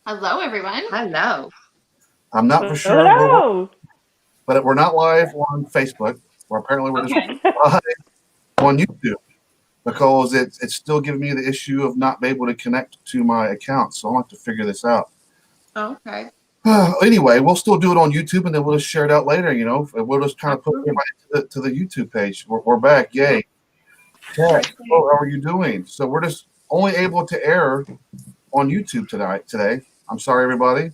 Hello, everyone. Hello. I'm not for sure, but we're not live on Facebook. Or apparently we're just live on YouTube because it's still giving me the issue of not being able to connect to my account. So I'll have to figure this out. Oh, okay. Anyway, we'll still do it on YouTube, and then we'll just share it out later. We'll just kind of put everybody to the YouTube page. We're back, yay! Kat, how are you doing? So we're just only able to air on YouTube today. I'm sorry, everybody.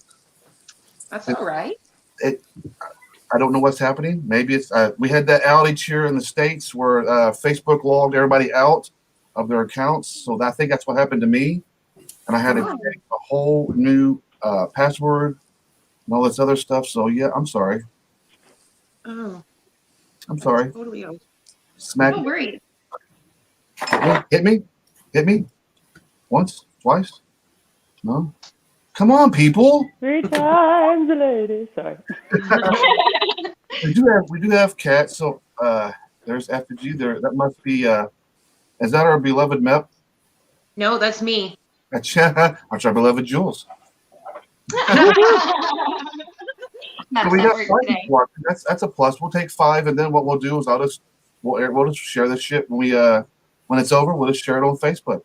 That's all right. I don't know what's happening. Maybe it's we had that outage here in the States where Facebook logged everybody out of their accounts. So I think that's what happened to me, and I had to create a whole new password and all this other stuff. So yeah, I'm sorry. Oh, I'm sorry. totally. Smack. Don't worry. Hit me. Once, twice. No. Come on, people. 3 times a lady. Sorry. we do have Kat. So there's Effigy there. That must be is that our beloved Mep? No, that's me. That's our beloved Jules. That's So we got work 5 today. people. That's a plus. We'll take 5, and then what we'll do is we'll just share this shit when it's over. We'll just share it on Facebook.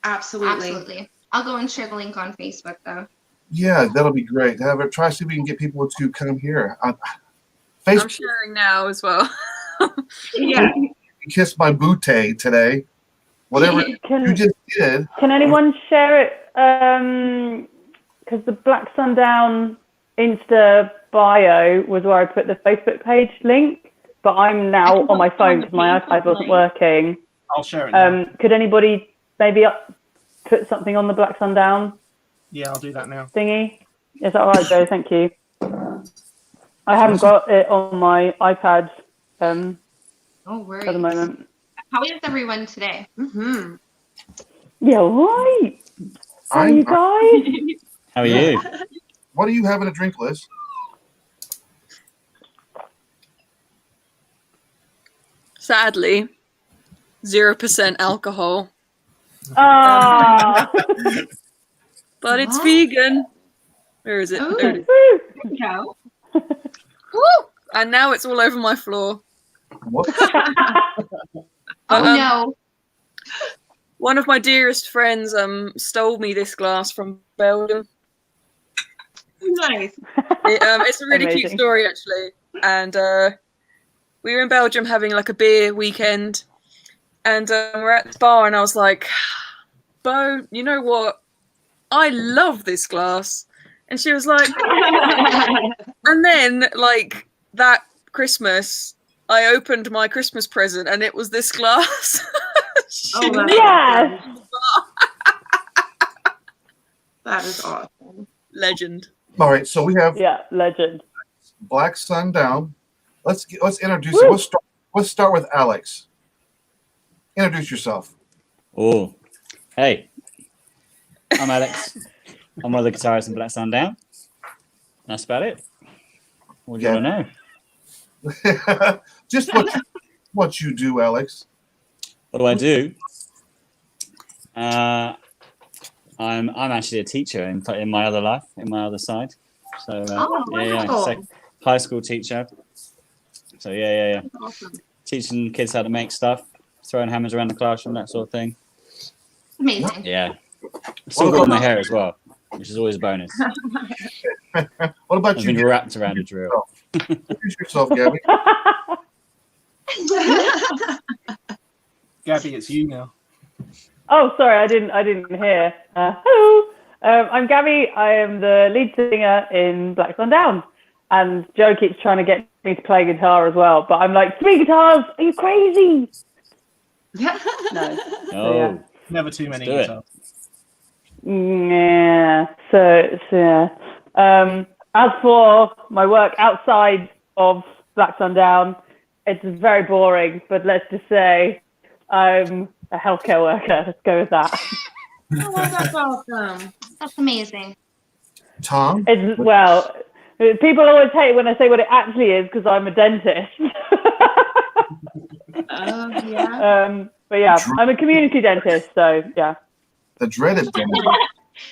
Absolutely. I'll go and share the link on Facebook, though. Yeah, that'll be great. Try to see if we can get people to come here. Facebook. I'm sharing now as well. Yeah. Kiss my booty today. Whatever you just did. Can anyone share it? Because the Black Sundown Insta bio was where I put the Facebook page link, but I'm now on my phone because my iPad wasn't working. I'll share it now. Could anybody maybe put something on the Black Sundown? Yeah, I'll do that now. Thingy. Is that all right, Joe? Thank you. I haven't got it on my iPad No worries. at the moment. How is everyone today? Mm-hmm. Yeah, right. How are you guys? How are you? What are you having to drink, Liz? Sadly, 0% alcohol. Ah. But it's vegan. Where is it? Ooh. There it is. No. Woo! And now it's all over my floor. What? Oh, no. One of my dearest friends stole me this glass from Belgium. Nice. It's a really cute Amazing. story, actually. And we were in Belgium having like a beer weekend. And we're at the bar, and I was like, Bo, you know what? I love this glass. And she was like, and then like that Christmas, I opened my Christmas present and it was this glass. Oh, that's Yes. That is awesome. Legend. All right, so we have Legend. Black Sundown. Let's introduce it. Let's start with Alex. Introduce yourself. Oh, hey, I'm Alex. I'm one of the guitarists in Black Sundown. That's about it. What do you want to know? Just what you do, Alex. What do I do? I'm actually a teacher in my other life, in my other side. So Wonderful. high school teacher. So yeah. Awesome. Teaching kids how to make stuff, throwing hammers around the classroom, that sort of thing. Amazing. Yeah. Still got my hair as well, which is always a bonus. What about I've you? been wrapped around a drill. Introduce yourself, Gabby. Gabby, it's you now. Oh, sorry, I didn't hear. Hello, I'm Gabby. I am the lead singer in Black Sundown, and Joe keeps trying to get me to play guitar as well. But I'm like, 3 guitars? Are you crazy? No. Oh, yeah. Never too many do it. guitars. Yeah. So yeah. As for my work outside of Black Sundown, it's very boring. But let's just say I'm a healthcare worker. Let's go with that. Oh, that's awesome. That's amazing. Tom. It's well, people always hate it when I say what it actually is because I'm a dentist. Yeah. But yeah, I'm a community dentist, so yeah. The dreaded dentist.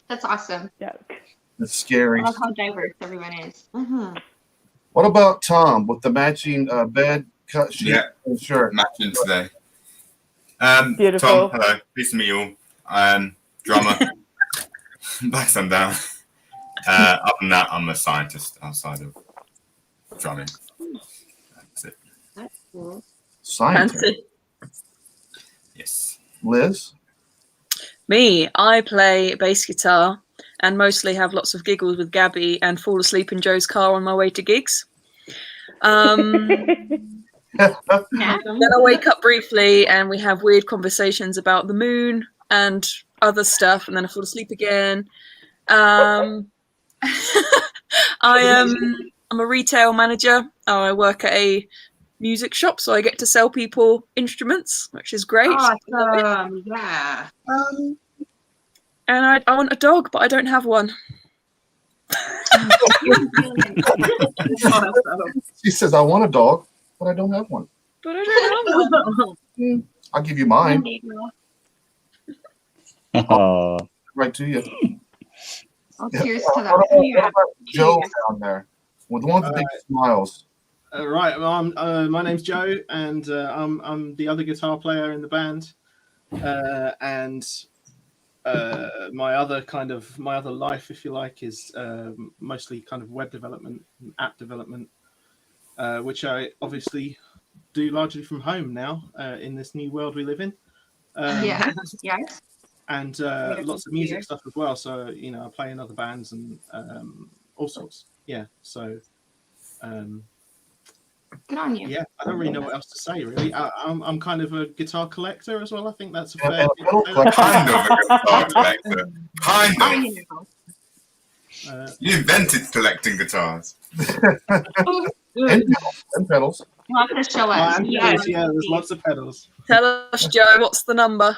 That's awesome. Joke. It's scary. I love how diverse everyone is. Mhm. What about Tom with the matching bed cut sheet Yeah. and shirt? Matching today. Beautiful. Tom, hello. Pleased to meet you all. Drummer. Black Sundown. Other than that, I'm a scientist outside of drumming. That's it. That's cool. Scientist. Fancy. Yes. Liz? Me, I play bass guitar and mostly have lots of giggles with Gabby and fall asleep in Joe's car on my way to gigs. Then Yeah. I wake up briefly and we have weird conversations about the moon and other stuff, and then I fall asleep again. I'm a retail manager. I work at a music shop, so I get to sell people instruments, which is great. Awesome. Yeah. And I want a dog, but I don't have one. Awesome. She says, I want a dog, but I don't have one. But I don't have one. I'll give you mine Oh, right to you. Oh, cheers to What that. about, what about Joe down there with the one with the big smiles? Right. Well, my name's Joe, and I'm the other guitar player in the band. And my other life, if you like, is mostly kind of web development, and app development, which I obviously do largely from home now in this new world we live in. Yeah. Yes. And lots of music stuff as well. So I play in other bands and all sorts. Yeah. So Good on you. yeah, I don't really know what else to say. Really, I'm kind of a guitar collector as well. I think that's a Yeah, fair. pedal collector. Kind of a guitar collector. Kind I of. know. You invented collecting guitars. And pedals. You'll have to show us. And Yeah. pedals, yeah, there's lots of pedals. Tell us, Joe, what's the number?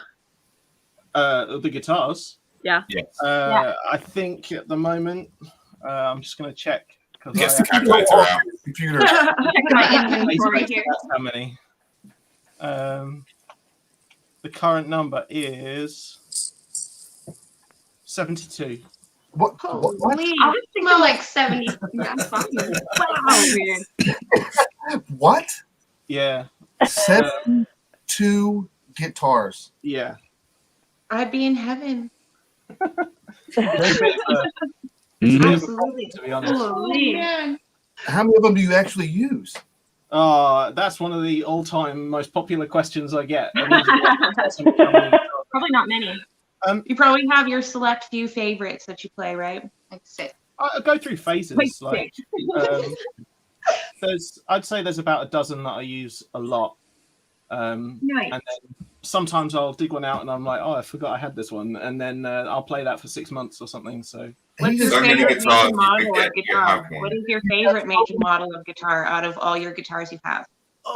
The guitars. Yeah. Yes. I think at the moment, I'm just going to check because Gets the calculator out. Computer. Check my inventory here. That's how many. The current number is 72. What? Holy, I was thinking like 70. That's fine. Wow, weird. What? Yeah. 72 guitars. Yeah. I'd be in heaven. There's a bit of a- Mhm. Absolutely. to be honest. Holy. How many of them do you actually use? That's one of the all-time most popular questions I get. Probably not many. You probably have your select few favorites that you play, right? Like 6. I go through phases. Wait, Like, I'd say there's about a dozen that I use a lot. Nice. And then sometimes I'll dig one out and I'm like, oh, I forgot I had this one, and then I'll play that for 6 months or something. So What's He your just- So many favorite guitars make and you model could of get, you guitar? have one. What is your favorite make and model of guitar out of all your guitars you have?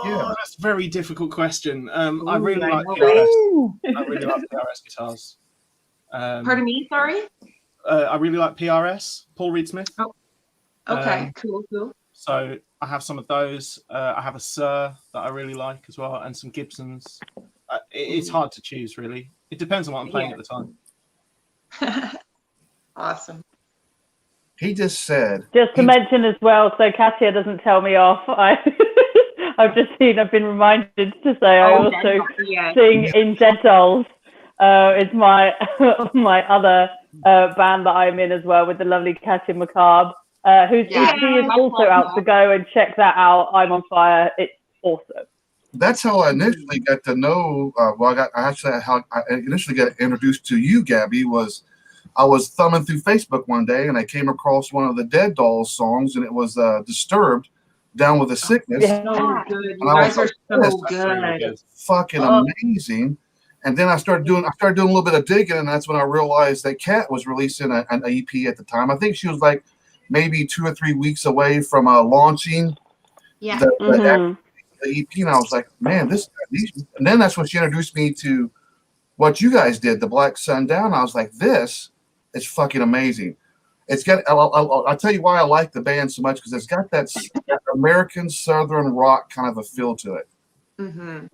Yeah. that's a very difficult question. I Ooh, really I like know, PRS. I really like PRS guitars. Pardon me, sorry? I really like PRS, Paul Reed Smith. Okay, Um, cool. So I have some of those. I have a Sir that I really like as well, and some Gibsons. It's hard to choose, really. It depends on what I'm playing at the time. Awesome. He just said. Just to mention as well, so Katia doesn't tell me off. I've been reminded to say I Oh, also yeah. sing in Dead Dolls. It's my my other band that I'm in as well with the lovely Katia Macabre, whose Yeah. EP is I also love out to that. go and check that out. I'm on fire. It's awesome. That's how I initially got to know. I initially got introduced to you, Gabby. I was thumbing through Facebook one day and I came across one of the Dead Dolls songs, and it was "Disturbed," "Down with the Sickness." Yeah. So good. You And I guys was are like, so "Yes, That's really good. good. Fucking Oh. amazing. And then I started doing a little bit of digging, and that's when I realized that Kat was releasing an EP at the time. I think she was like maybe 2 or 3 weeks away from launching Yeah. the EP, and I was like, man, and then that's when she introduced me to what you guys did, the Black Sundown. I was like, this is fucking amazing. It's got. I'll tell you why I like the band so much, because it's got that American Southern rock kind of a feel to it. Mm-hmm.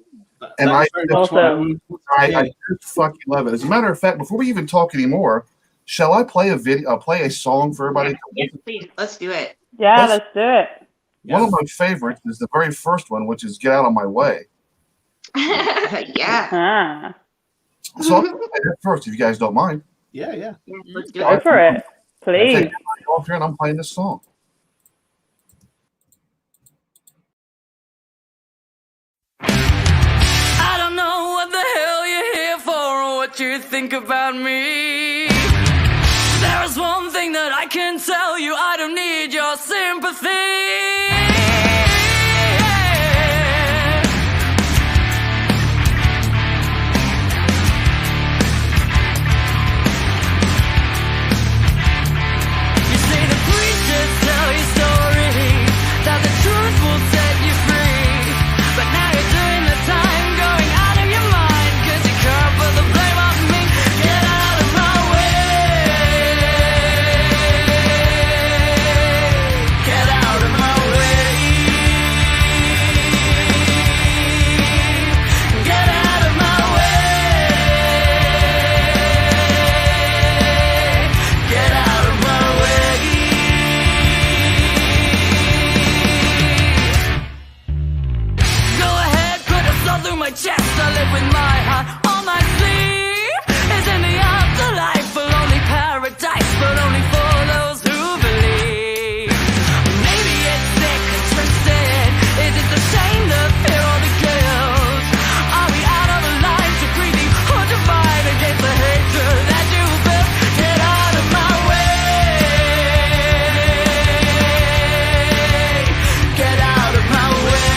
And That's very much what I would- I yeah. just fucking love it. As a matter of fact, before we even talk anymore, Shall I play a video? Play a song for everybody? Yes, please. Let's do it. Yeah, Let's- let's do it. One of my favorites is the very first one, which is "Get Out of My Way." Yeah. Ah, So I'll play that first, if you guys don't mind. Yeah, yeah. Yeah, let's do go it. for it, please. Okay, I'm off here and I'm playing this song. I don't know what the hell you're here for or what you think about me. There's one thing that I can tell you, I don't need your sympathy. You say the preachers tell your story, that the truth will set you free. But now you're doing the time, going out of your mind, 'cause you can't put the blame on me. Get out of my way. Get out of my way. Get out of my way. Get out of my way. Go ahead, put a saw through my chest. I live with my heart on my sleeve. Is in the afterlife a lonely paradise, but only for those who believe. Maybe it's sick and twisted. Is it the shame, the fear, or the guilt? Are we out of line to greedy or to fight against the hatred that you built? Get out of my way. Get out of my way.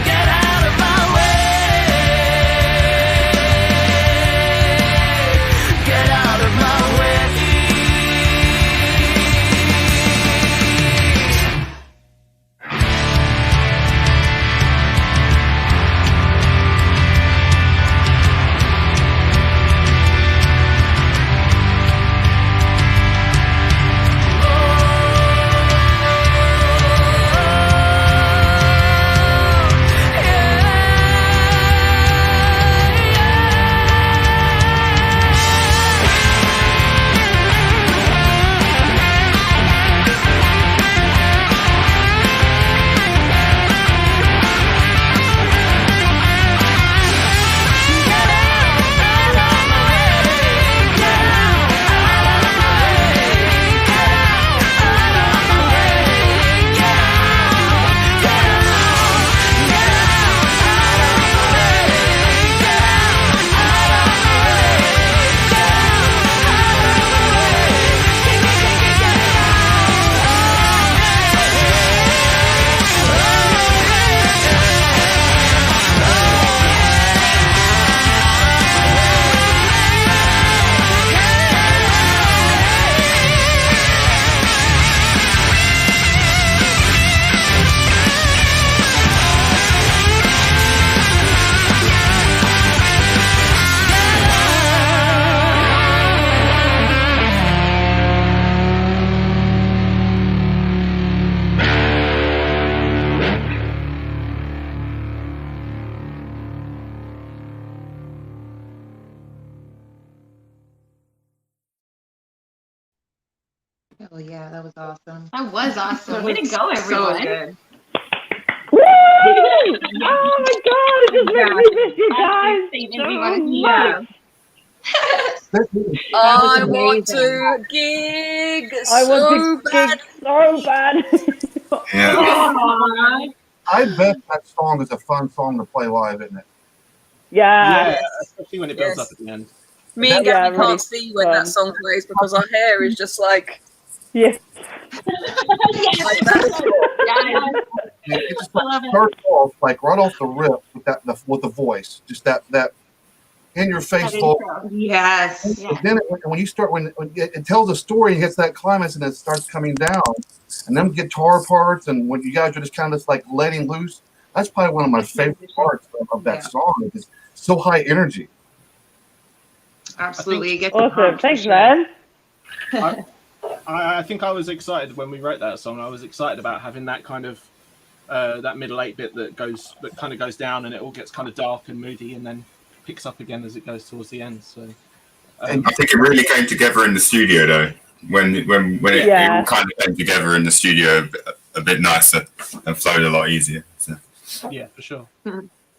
Get out of my way. Get out of my way. Oh yeah, that was awesome. That was awesome. Way to go, So everyone. good. Woo! Oh my god, it just makes me miss you guys Statement we so wanted to much. I want to gig I so want to bad. gig so bad. Yeah. Aw. I bet that song is a fun song to play live, isn't it? Yeah. Yeah, especially when it builds Yes. up at the end. Me and Yeah, Gabby really can't see when that song plays because our hair is just like Yeah. like that. Yeah. It just I love it. starts off like right off the rip with with the voice, just that in your face That vocal. intro. Yes. Yeah. But then when you start when it tells a story and gets that climax and it starts coming down, and them guitar parts and when you guys are just kind of like letting loose, that's probably one of my favorite parts of that Yeah. song. It's so high energy. Absolutely. It gets Awesome. pumped, for Thanks, sure. man. I think I was excited when we wrote that song. I was excited about having that kind of that middle 8-bit that kind of goes down and it all gets kind of dark and moody, and then picks up again as it goes towards the end. So I think it really came together in the studio though. When it all kind of came together in the studio a bit nicer and flowed a lot easier. So. Yeah, for sure.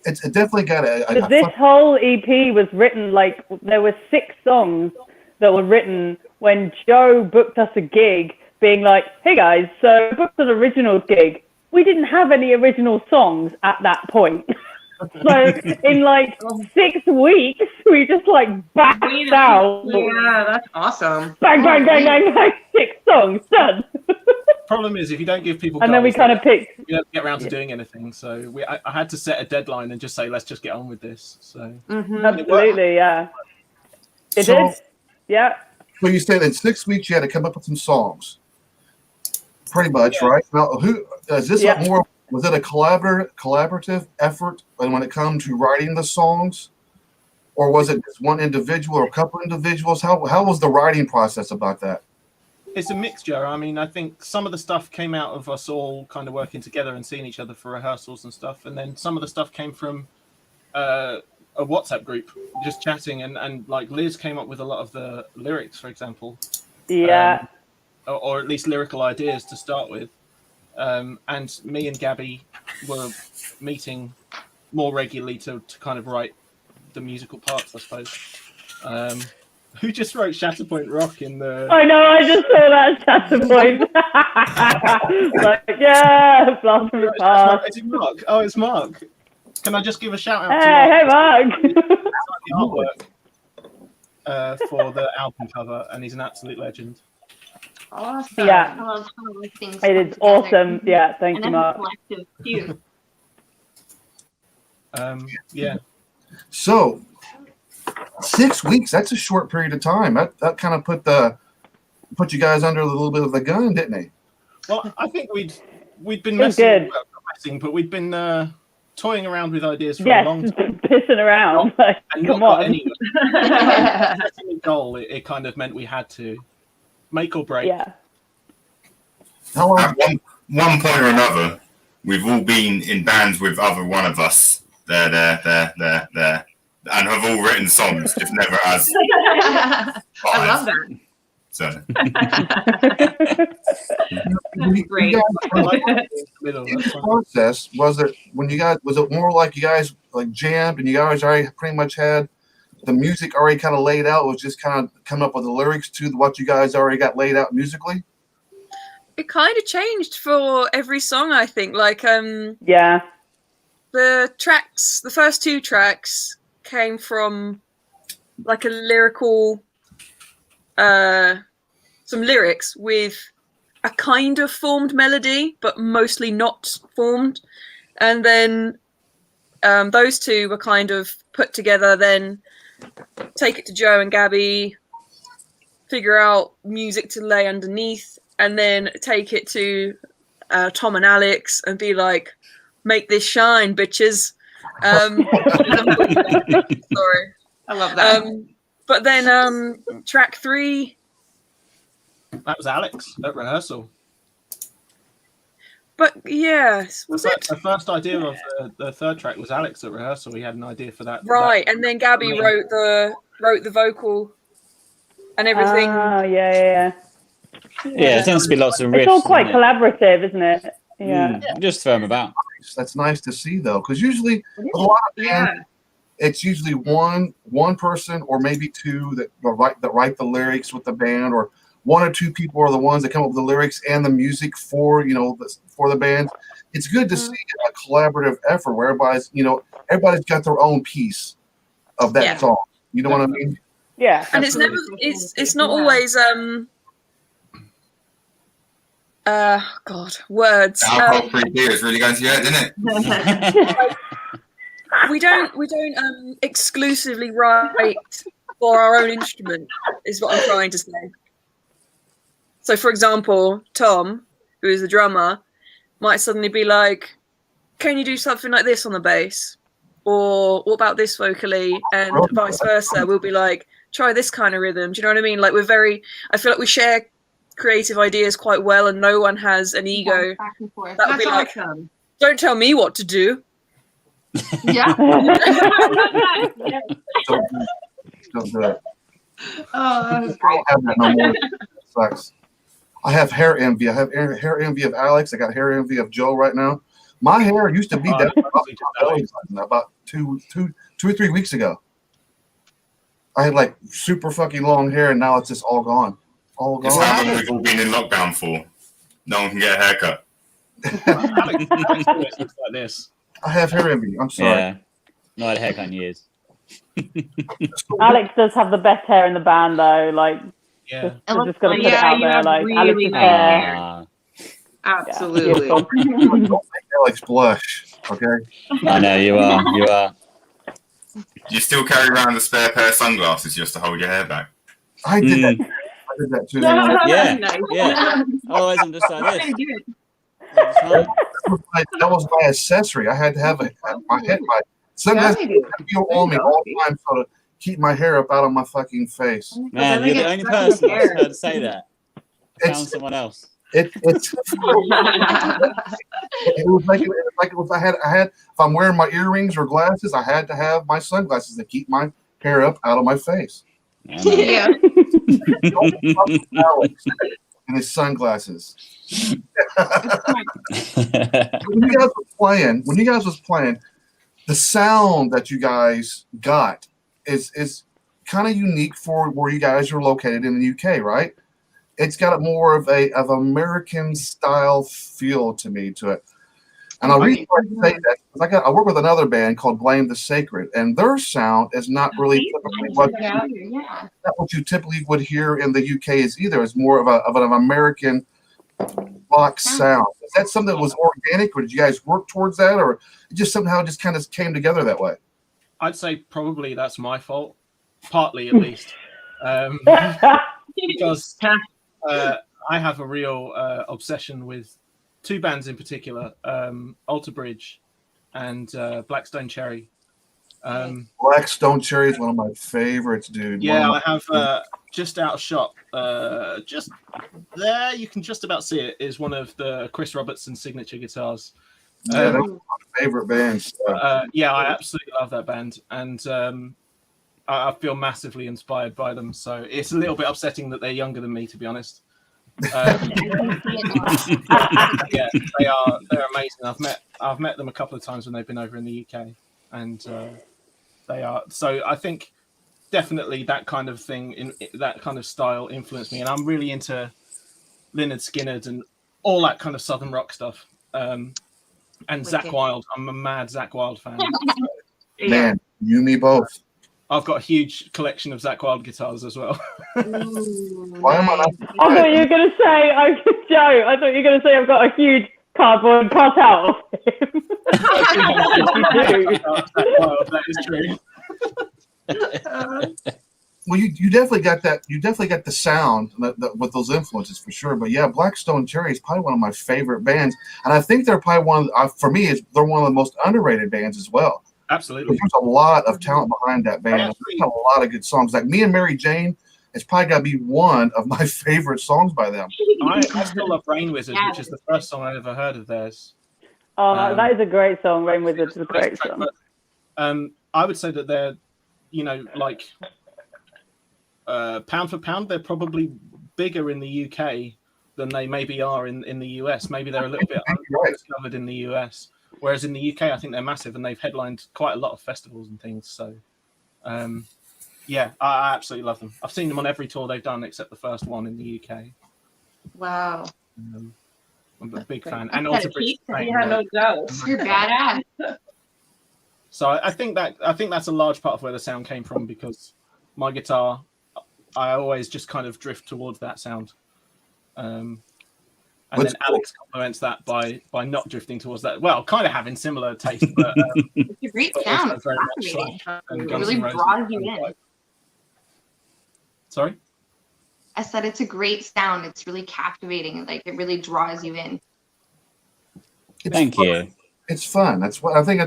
It definitely got a This whole EP was written, like, there were 6 songs that were written when Joe booked us a gig, being like, hey guys, so booked an original gig. We didn't have any original songs at that point. So in like 6 weeks, we just like backed out. Yeah, that's awesome. Bang, bang, bang, bang, bang, 6 songs, done. Problem is, if you don't give people And then we goals, kind of picked. you don't get around to doing anything. So I had to set a deadline and just say, let's just get on with this. So Absolutely, yeah. It So- did. Yeah. So you said in 6 weeks you had to come up with some songs. Pretty much, right? Now, who is this? Yeah. More was it a collaborative effort when it comes to writing the songs, or was it just one individual or a couple individuals? How was the writing process about that? it's a mixture. I mean, I think some of the stuff came out of us all kind of working together and seeing each other for rehearsals and stuff, and then some of the stuff came from a WhatsApp group, just chatting, and like Liz came up with a lot of the lyrics, for example. Yeah. Or at least lyrical ideas to start with. And me and Gabby were meeting more regularly to kind of write the musical parts, I suppose. Who just wrote Shatterpoint Rock in the... I know, I just saw that Shatterpoint. Like, yeah, blast from the past. Is it Mark? Oh, it's Mark. Can I just give a shout out Hey, to Mark? hey, Mark. The artwork for the album cover, and he's an absolute legend. Awesome. Yeah. I love how these things It come is together. awesome. Yeah, thank And you, then Mark. collective too. Yeah. So 6 weeks, that's a short period of time. That kind of put you guys under a little bit of the gun, didn't it? Well, I think we'd been It was messing, good. well, not messing, but we'd been toying around with ideas for Yes, a long time. pissing around. Like, And come not got on. anywhere. Setting a goal, it kind of meant we had to make or break. Yeah. How long? At one point or another, we've all been in bands with other one of us. There, and have all written songs, just never as I love that. So Great. Middle, In that's the fine. process, was it more like you guys like jammed and you guys already pretty much had the music already kind of laid out? It was just kind of coming up with the lyrics to what you guys already got laid out musically? It kind of changed for every song, I think. Like Yeah. the first 2 tracks came from like a lyrical, some lyrics with a kind of formed melody, but mostly not formed. And then those 2 were kind of put together, then take it to Joe and Gabby, figure out music to lay underneath, and then take it to Tom and Alex and be like, make this shine, bitches. Sorry. I love that. But then track 3, That was Alex at rehearsal. but yes, was it? The first idea of the third track was Alex at rehearsal. He had an idea for that. Right, and then Gabby wrote the vocal and everything. Oh, yeah. Yeah, it tends to be lots of riffs. It's all quite isn't it? collaborative, isn't it? Yeah. Just throw them about. That's nice to see though, because usually with a lot of bands, it's usually one person or maybe 2 that write the lyrics with the band, or 1 or 2 people are the ones that come up with the lyrics and the music for for the band. It's good to see a collaborative effort where everybody's got their own piece of that Yeah. song. You know what I mean? Yeah. And it's never it's not always God, words. alcohol-free beer is really going to your head, isn't it? We don't exclusively write for our own instrument, is what I'm trying to say. So for example, Tom, who is the drummer, might suddenly be like, can you do something like this on the bass? Or what about this vocally? And vice versa. We'll be like, try this kind of rhythm. Do you know what I mean? Like I feel like we share creative ideas quite well, and no one has an ego Back and forth. that would be That's like, awesome. don't tell me what to do. Yeah. Don't do it. Oh, that was I great. don't have that no more. It sucks. I have hair envy. I have hair envy of Alex. I got hair envy of Joe right now. My hair used to be down about 2 or 3 weeks ago. I had like super fucking long hair, and now it's just all gone. All It's gone. how long we've all been in lockdown for. No one can get a haircut. Alex always looks like this. I have hair envy. I'm sorry. Yeah. Not had a haircut in years. Alex does have the best hair in the band, though. Like, Yeah. we're just gonna put it Yeah, out you there. have Like, really Alex's nice hair. hair. Ah, Absolutely. Don't make Alex blush, okay? I know you are. You are. Do you still carry around a spare pair of sunglasses just to hold your hair back? I did that. Mm. I did that too. Yeah. Nice. Yeah. Otherwise, I'm just like Okay, this. good. It's fine. That was my accessory. I had to have my sunglasses Yeah, you had to be on me all the time so to keep my hair up out of my fucking face. Man, then you're they the only get stuck in person your that's hair. heard say that. Found It's someone else. it's it was like it was I had if I'm wearing my earrings or glasses, I had to have my sunglasses to keep my hair up out of my face. I know. Yeah. Don't fuck with Alex and his sunglasses. When you guys was playing, the sound that you guys got is kind of unique for where you guys are located in the UK, right? It's got more of American style feel to it. And the reason why I say that is I work with another band called Blame the Sacred, and their sound is not really typically Yeah. not what you typically would hear in the UK is either. It's more of an American rock sound. Is that something that was organic, or did you guys work towards that, or it just somehow just kind of came together that way? I'd say probably that's my fault, partly at least, because I have a real obsession with two bands in particular, Alter Bridge and Blackstone Cherry. Blackstone Cherry is one of my favorites, dude. Yeah, I have just out of shot, just there, you can just about see it, is one of the Chris Robertson signature guitars. Yeah, that's one of my favorite bands. Yeah, I absolutely love that band, and I feel massively inspired by them. So it's a little bit upsetting that they're younger than me, to be honest. Yeah, they're amazing. I've met them a couple of times when they've been over in the UK, and they are. So I think definitely that kind of thing, that kind of style influenced me, and I'm really into Lynyrd Skynyrd and all that kind of southern rock stuff. And Zakk Wylde, I'm a mad Zakk Wylde fan. Man, you and me both. I've got a huge collection of Zakk Wylde guitars as well. Why am I not? I thought you were going to say, Joe, I thought you were going to say I've got a huge cardboard cutout of him. That is true. Well, you definitely got that. You definitely got the sound with those influences for sure. But yeah, Blackstone Cherry is probably one of my favorite bands, and I think they're probably for me, they're one of the most underrated bands as well. Absolutely. There's a lot of talent behind that band. There's a lot of good songs. Like Me and Mary Jane, it's probably got to be one of my favorite songs by them. I still love Rain Wizard, which is the first song I ever heard of theirs. Oh, that is a great song. Rain Wizard is a great song. But, I would say that they're, like pound for pound, they're probably bigger in the UK than they maybe are in the US. Maybe they're a little bit undiscovered in the US. Whereas in the UK, I think they're massive, and they've headlined quite a lot of festivals and things. So, yeah, I absolutely love them. I've seen them on every tour they've done except the first one in the UK. Wow. I'm a big fan. And also British. Yeah, no doubt. You're badass. So I think that's a large part of where the sound came from, because my guitar, I always just kind of drift towards that sound. And then Alex complements that by not drifting towards that. Well, kind of having similar taste, but It's a great sound. It's very much fascinating. and It Guns really N' Roses draws you and in. like- Sorry? I said it's a great sound. It's really captivating. Like it really draws you in. Thank you. It's fun. That's what I think.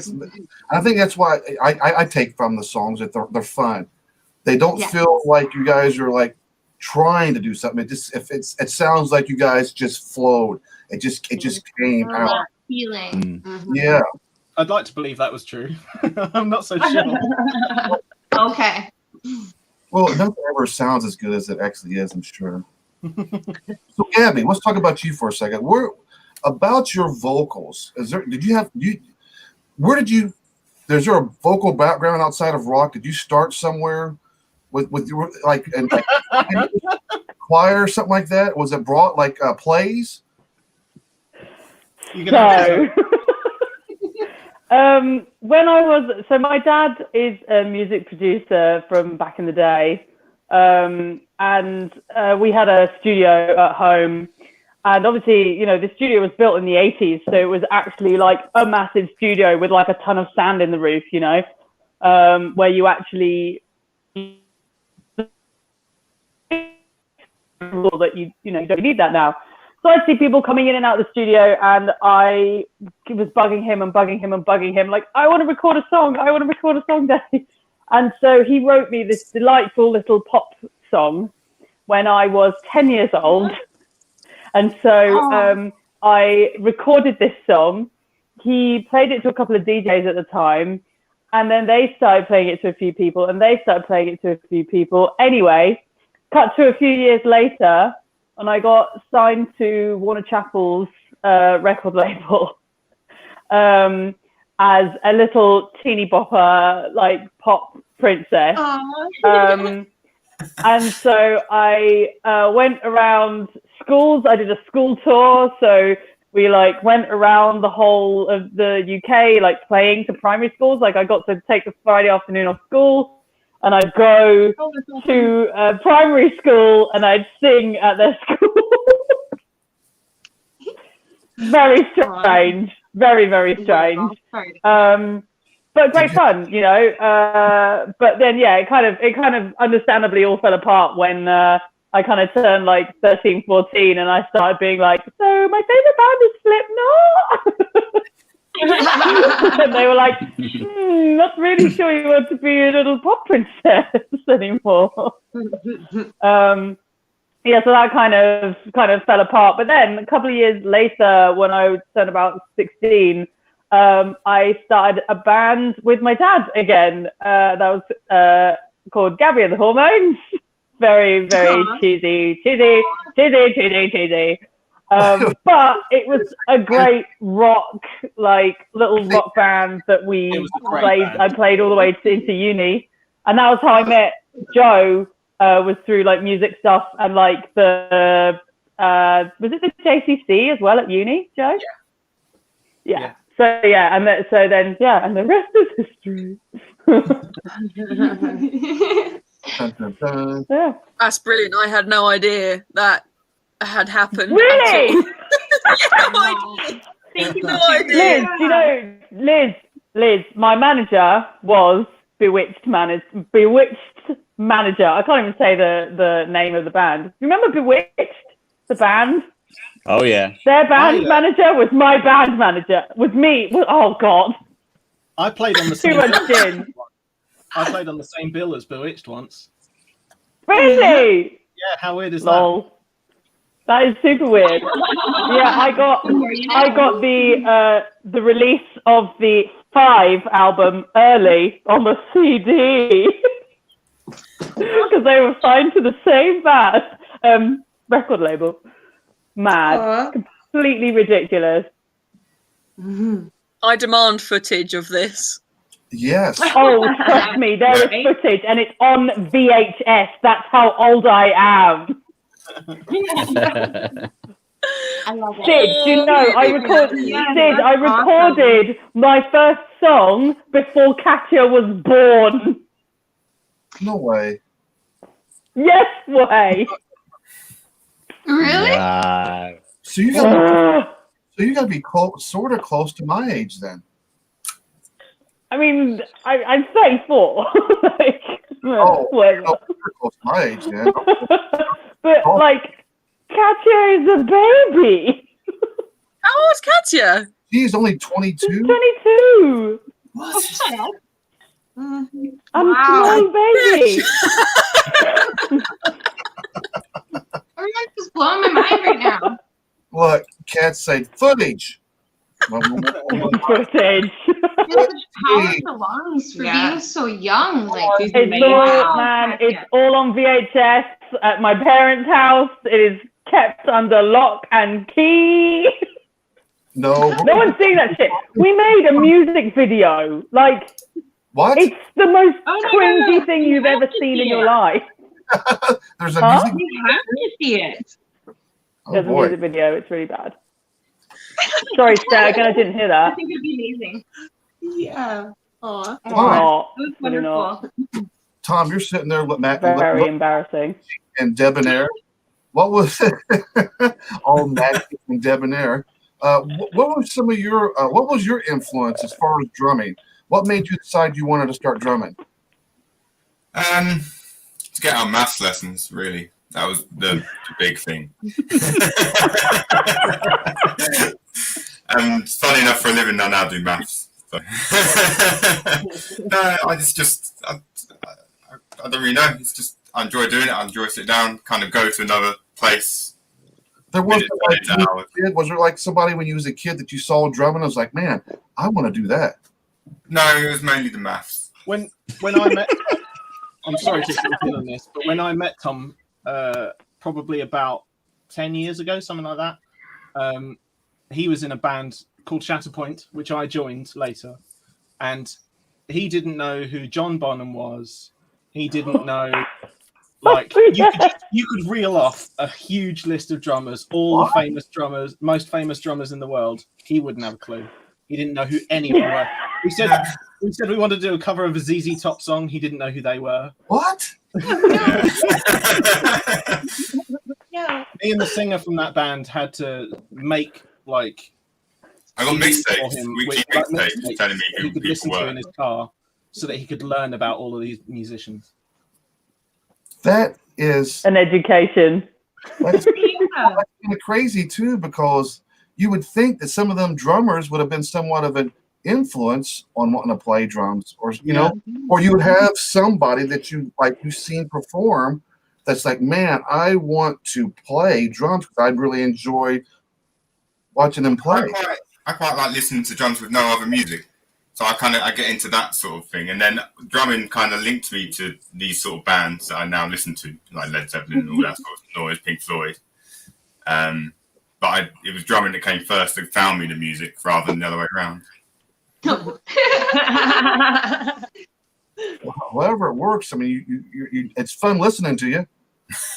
I think that's why I take from the songs that they're fun. They don't feel like you guys are like trying to do something. It sounds like you guys just flowed. It just came out. Feeling. Yeah. I'd like to believe that was true. I'm not so sure. Okay. Well, nothing ever sounds as good as it actually is, I'm sure. So, Gabby, let's talk about you for a second. About your vocals. Is there a vocal background outside of rock? Did you start somewhere with your like choir or something like that? Was it brought like plays? When my dad is a music producer from back in the day, and we had a studio at home, and obviously, the studio was built in the 80s, so it was actually like a massive studio with like a ton of sand in the roof, where you actually that you don't need that now. So I'd see people coming in and out of the studio, and I was bugging him, like, I want to record a song, Daddy. And so he wrote me this delightful little pop song when I was 10 years old. And so I recorded this song. He played it to a couple of DJs at the time, and then they started playing it to a few people, and they started playing it to a few people. Anyway, cut to a few years later, and I got signed to Warner Chappell's record label as a little teeny bopper, like pop princess. And so I went around schools. I did a school tour. So we like went around the whole of the UK, like playing to primary schools. Like I got to take a Friday afternoon off school, and I'd go to primary school and I'd sing at their school. Very strange. Very, very strange. But great fun, but then, yeah, it kind of understandably all fell apart when I kind of turned like 13, 14 and I started being like, so my favorite band is Slipknot. And they were like, not really sure you want to be a little pop princess anymore. Yeah, so that kind of fell apart. But then a couple of years later, when I turned about 16, I started a band with my dad again. That was called Gabby and the Hormones. Very, very cheesy. But it was a great rock, like little rock band that we played. I played all the way into uni, and that was how I met Joe. Was through like music stuff and like the was it the JCC as well at uni, Joe? Yeah. So yeah, and the rest is history. Yeah. That's brilliant. I had no idea that had happened. Really? No idea. Liz, my manager was Bewitched manager. I can't even say the name of the band. Remember Bewitched, the band? Oh yeah. Their band manager was my band manager. Was me. Oh God. I played on the Too much gin. I played on the same bill as Bewitched once. Really? Yeah. How weird is Lol. That is super weird. Yeah, I got the release of the 5 album early on the CD because they were signed to the same record label. Mad, completely ridiculous. I demand footage of this. Yes. Oh, trust me, there is footage, and it's on VHS. That's how old I am. I love it. Sid, you know, I recorded my first song before Katya was born. No way. Yes way. Really? Wow. So you gotta be sort of close to my age then. I mean, I'm 34. Like, whatever. No, you're close to my age then. But like, Katya is a baby. How old's Katya? She's only 22. 22. I'm a small baby. Everyone's just blowing my mind right now. Look, Kat said footage. Footage. Powerful lungs for Yeah. being so young. Like, She's It's amazing. all, man, it's all on VHS at my parents' house. It is kept under lock and key. No. No one's seen that shit. We made a music video. Like, What? it's the most Oh, no, cringy no. thing You you've have ever to seen see in your it. life. There's a Huh? music. You have to see it. Oh There's a boy. music video. It's really bad. Sorry, Stag, I didn't hear I that. think it'd be amazing. Yeah. Aw. Tom, Oh, It was really not. wonderful. Tom, you're sitting there with Matt Very embarrassing. and debonair. What was all magic and debonair? What was some of your what was your influence as far as drumming? What made you decide you wanted to start drumming? To get our maths lessons, really. That was the big thing. And funny enough, for a living, I now do maths. So. No, I don't really know. It's just I enjoy doing it. I enjoy sitting down, kind of go to another place. There wasn't like Minute, hour. was there like somebody when you was a kid that you saw drumming? I was like, man, I want to do that. No, it was mainly the maths. When I met, I'm sorry to jump in on this, but when I met Tom, probably about 10 years ago, something like that, he was in a band called Shatterpoint, which I joined later, and he didn't know who John Bonham was. He didn't know, like, you could reel off a huge list of drummers, all the famous drummers, most famous drummers in the world. He wouldn't have a clue. He didn't know who any of them were. We said we wanted to do a cover of a ZZ Top song. He didn't know who they were. What? Yeah. Me and the singer from that band had to make like I got CDs for mixtapes, him, weekly like mixtapes telling me that who he could people listen to were. in his car, so that he could learn about all of these musicians. That is An education. that's Yeah. kind of crazy too, because you would think that some of them drummers would have been somewhat of an influence on wanting to play drums, or you know, or you would have somebody that you like you've seen perform that's like, man, I want to play drums because I really enjoy watching them play. I quite like listening to drums with no other music. So I get into that sort of thing. And then drumming kind of linked me to these sort of bands that I now listen to, like Led Zeppelin and all that sort of noise, Pink Floyd. But it was drumming that came first that found me the music rather than the other way around. However it works, I mean, you it's fun listening to you.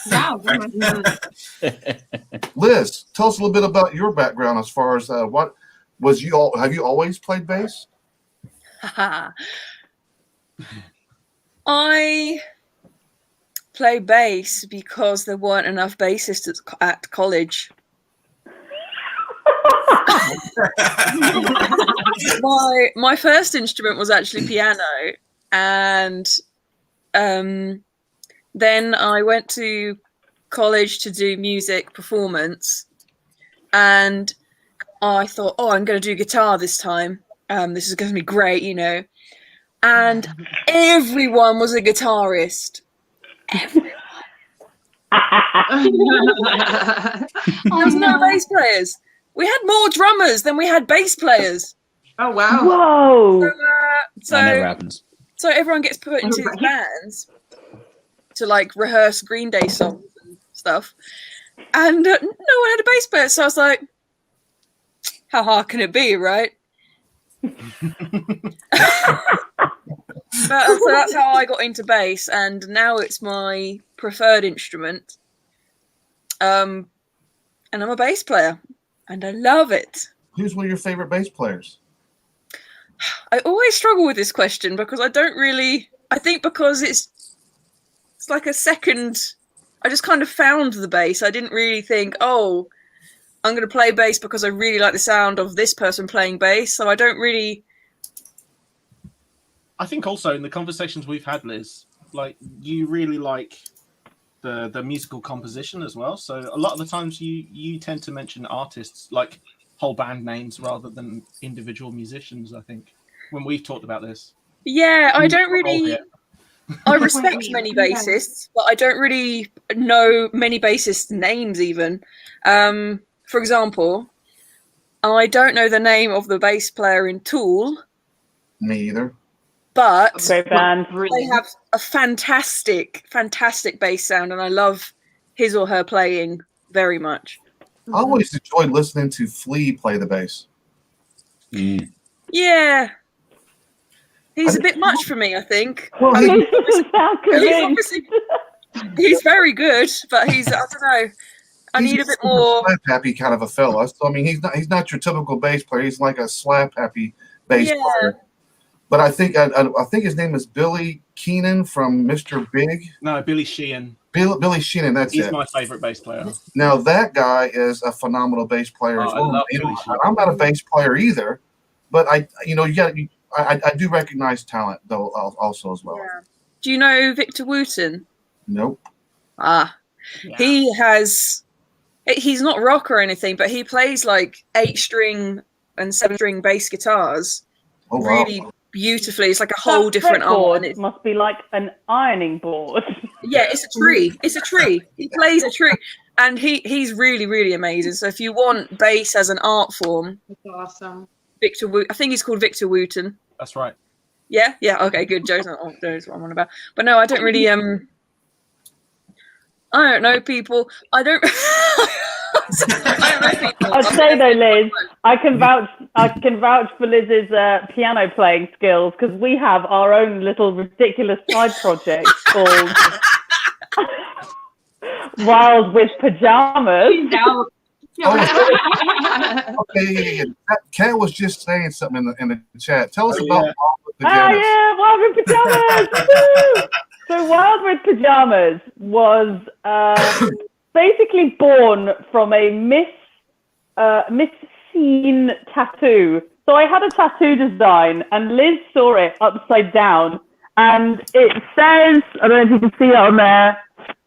Yeah. Liz, tell us a little bit about your background as far as what was you all have you always played bass? I play bass because there weren't enough bassists at college. My first instrument was actually piano, and then I went to college to do music performance, and I thought, oh, I'm going to do guitar this time. This is going to be great, you know. And everyone was a guitarist. Everyone. There was no bass players. We had more drummers than we had bass players. Oh wow. Whoa. That never happens. So everyone gets put into these bands to like rehearse Green Day songs and stuff, and no one had a bass player. So I was like, "How hard can it be, right?" So that's how I got into bass, and now it's my preferred instrument. And I'm a bass player, and I love it. Who's one of your favorite bass players? I always struggle with this question because I don't really. I think because it's like a second. I just kind of found the bass. I didn't really think, oh, I'm going to play bass because I really like the sound of this person playing bass. So I don't really. I think also in the conversations we've had, Liz, like you really like the musical composition as well. So a lot of the times you tend to mention artists like whole band names rather than individual musicians, I think, when we've talked about this. Yeah, I don't really. I respect many bassists, but I don't really know many bassists' names even. For example, I don't know the name of the bass player in Tool, Me either. but Great band. they have a fantastic bass sound, and I love his or her playing very much. I always enjoyed listening to Flea play the bass. Mm. Yeah. He's a bit much for me, I think. Well, I he- mean, Sound he's convinced. obviously he's very good, but I don't know. I he's need a bit super more. slap happy kind of a fella. So I mean, he's not your typical bass player. He's like a slap happy bass Yeah. player. But I think his name is Billy Keenan from Mr. Big. No, Billy Sheehan. Billy Sheenan, that's He's it. my favourite bass player. Now that guy is a phenomenal bass player as Oh, I well. love You know, Billy Sheehan. I'm not a bass player either, but I do recognize talent though also as well. Yeah. Do you know Victor Wooten? Nope. Ah, Yeah. he's not rock or anything, but he plays like 8-string and 7-string bass guitars Oh wow. really beautifully. It's like a whole different art. Fretboard And it's, must be like an ironing board. yeah, it's a tree. It's a tree. He plays a tree, and he's really, really amazing. So if you want bass as an art form, That's awesome. I think he's called Victor Wooten. That's right. Yeah, okay, good. Joe's what I'm on about. But no, I don't really I don't know people. I don't I don't know people. I'd say though, Liz, I can vouch for Liz's piano playing skills because we have our own little ridiculous side project called Wild with Pajamas. Okay. Kat was just saying something in the chat. Tell us Oh, about yeah. Wild with Oh Pajamas. yeah, Wild with Pajamas! Woo! So Wild with Pajamas was basically born from a misseen tattoo. So I had a tattoo design, and Liz saw it upside down, and it says, I don't know if you can see it on there.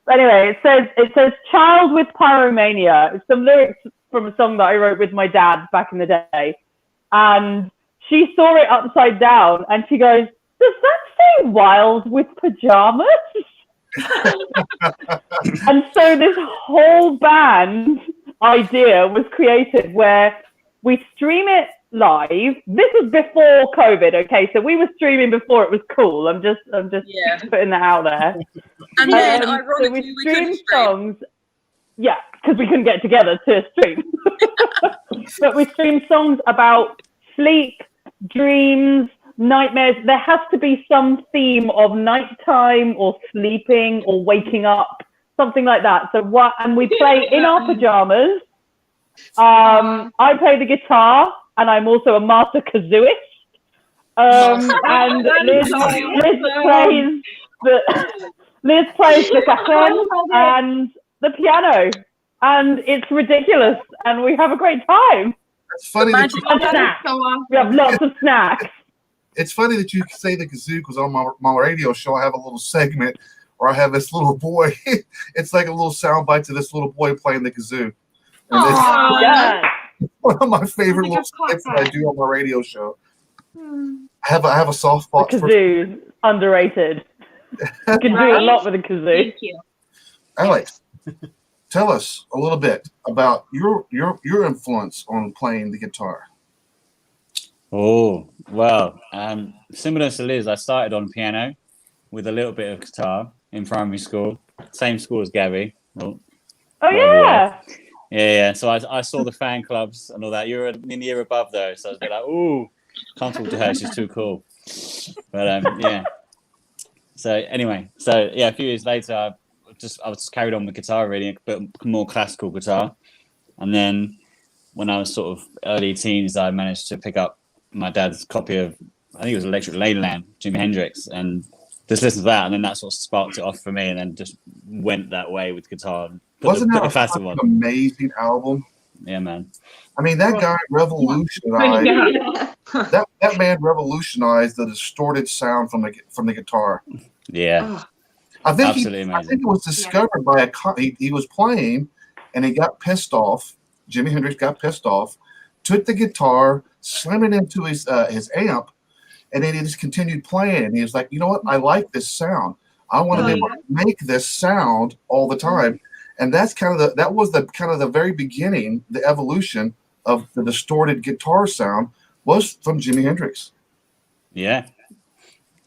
But anyway, it says "Child with Pyromania." It's some lyrics from a song that I wrote with my dad back in the day, and she saw it upside down, and she goes, "Does that say Wild with Pajamas?" And so this whole band idea was created where we stream it live. This was before COVID, okay? So we were streaming before it was cool. I'm just Yeah. putting that out there. And then So ironically we we couldn't streamed stream. songs. Yeah, because we couldn't get together to stream. But we streamed songs about sleep, dreams, nightmares. There has to be some theme of nighttime or sleeping or waking up, something like that. So what? And we play in our pajamas. I play the guitar, and I'm also a master kazooist. And Liz plays the cajon and the piano, and it's ridiculous, and we have a great time. It's funny that Magic. you, And snacks. We have lots of snacks. it's funny that you say the kazoo because on my radio show I have a little segment where I have this little boy. It's like a little soundbite to this little boy playing the kazoo. And it's Aw. Yeah. one of my favorite I little think I've skits caught that I that. do on my radio show. Hmm. I have a soft The spot for kazoo, underrated. You can do a lot with a kazoo. Thank you. Alex. Tell us a little bit about your influence on playing the guitar. Oh, well, similar to Liz, I started on piano with a little bit of guitar in primary school. Same school as Gabby. Oh, Oh yeah. yeah. So I saw the fan clubs and all that. You're in the year above though, so I was a bit like, ooh, can't talk to her. She's too cool. But yeah. So anyway, a few years later, I was carried on with guitar really, but more classical guitar. And then when I was sort of early teens, I managed to pick up my dad's copy of, I think it was Electric Ladyland, Jimi Hendrix, and just listen to that, and then that sort of sparked it off for me, and then just went that way with guitar. Wasn't that a a classic fucking one? amazing album? Yeah, man. I mean, that guy revolutionized. Yeah. That man revolutionized the distorted sound from the guitar. Yeah, I think absolutely I amazing. think it was discovered by he was playing, and he got pissed off. Jimi Hendrix got pissed off, took the guitar, slammed it into his amp, and then he just continued playing. And he was like, you know what? I like this sound. I want to be able to make this sound all the time. And that's that was the very beginning, the evolution of the distorted guitar sound was from Jimi Hendrix. Yeah,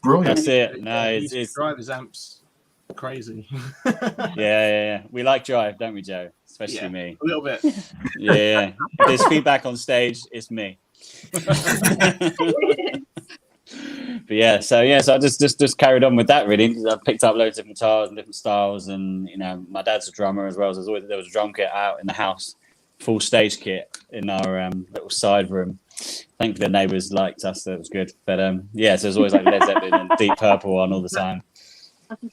Brilliant. that's it. No, He it's, used to it's drive his amps crazy. yeah. We like Drive, don't we, Joe? Especially Yeah. me. A little bit. Yeah. If there's feedback on stage, it's me. But yeah, so I just carried on with that really. I picked up loads of guitars and different styles, and you know, my dad's a drummer as well. So there was a drum kit out in the house, full stage kit in our little side room. Thankfully, the neighbours liked us, so it was good. But yeah, so there's always like Led Zeppelin and Deep Purple on all the time.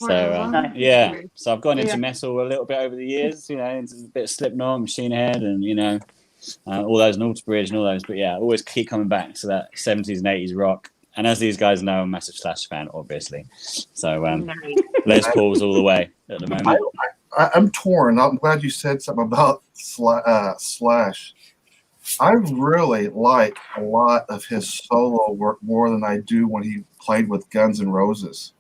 So yeah, so I've gone into metal a little bit over the years. You know, into a bit of Slipknot, Machine Head, and you know, all those, and Alter Bridge and all those. But yeah, I always keep coming back to that 70s and 80s rock. And as these guys know, I'm a massive Slash fan, obviously. So Les Paul's all the way at the moment. I'm torn. I'm glad you said something about Slash. I really like a lot of his solo work more than I do when he played with Guns N' Roses.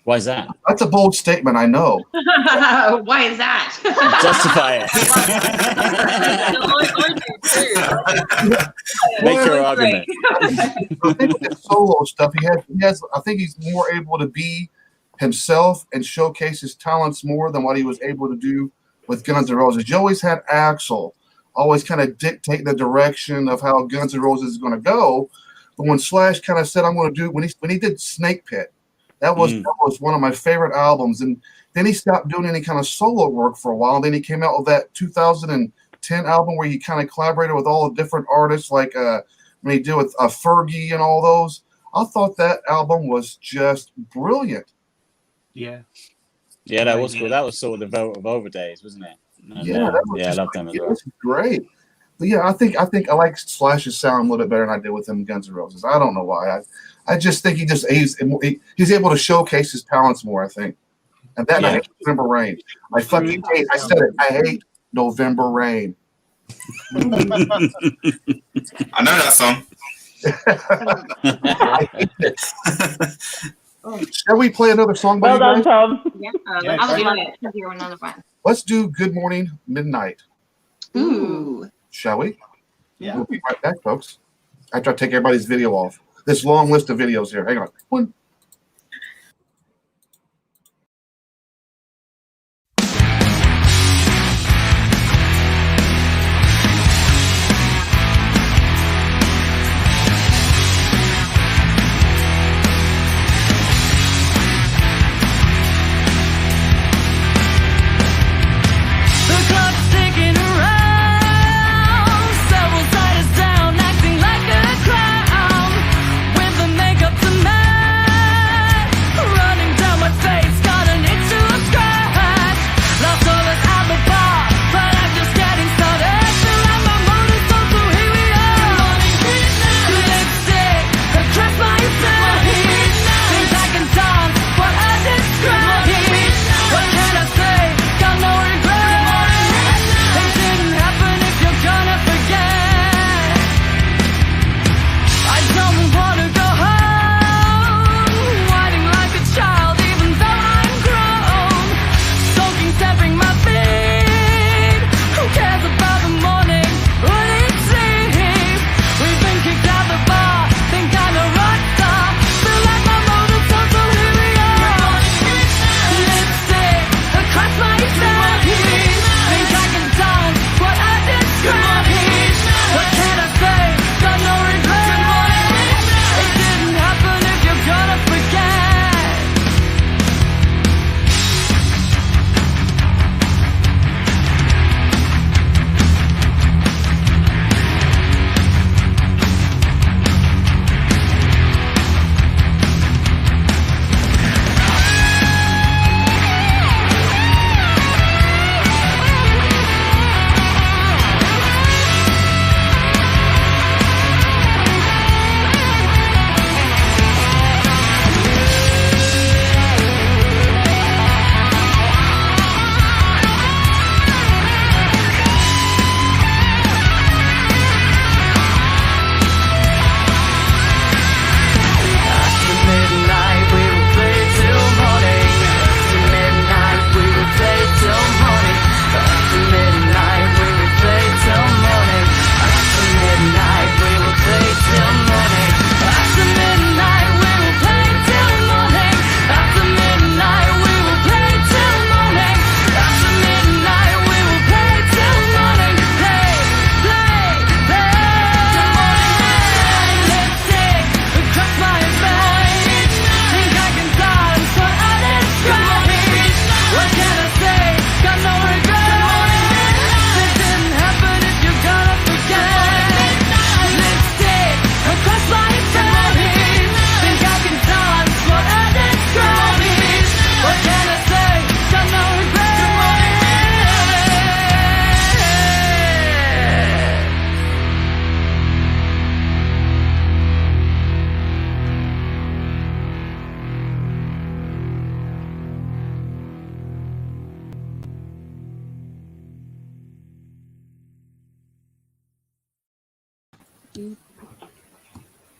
Why is that? That's a bold statement, I know. Why is that? Justify it. Make your argument. I think with his solo stuff, he has. I think he's more able to be himself and showcase his talents more than what he was able to do with Guns N' Roses. You always had Axl always kind of dictate the direction of how Guns N' Roses is going to go. But when Slash kind of said, "I'm going to do," when he did Snake Pit, that was one of my favorite albums. And then he stopped doing any kind of solo work for a while. And then he came out with that 2010 album where he kind of collaborated with all the different artists, like when he did with Fergie and all those. I thought that album was just brilliant. Yeah. Yeah, that was cool. That was sort of the Velvet Revolver days, wasn't it? And, Yeah, I love them as well. It was great. But yeah, I think I like Slash's sound a little bit better than I did with him in Guns N' Roses. I don't know why. I just think he's able to showcase his talents more, I think. And then I hate November Rain. I fucking hate. I said it. I hate November Rain. I know that song. Shall we play another song by Well you done, guys? Tom. Yeah, Yeah, I'll great. do it. I'll do another one. Let's do Good Morning Midnight. Ooh. Shall we? Yeah. We'll be right back, folks. After I take everybody's video off. This long list of videos here. Hang on. One. The clock's ticking around, several sided down, acting like a clown, with the makeup to match.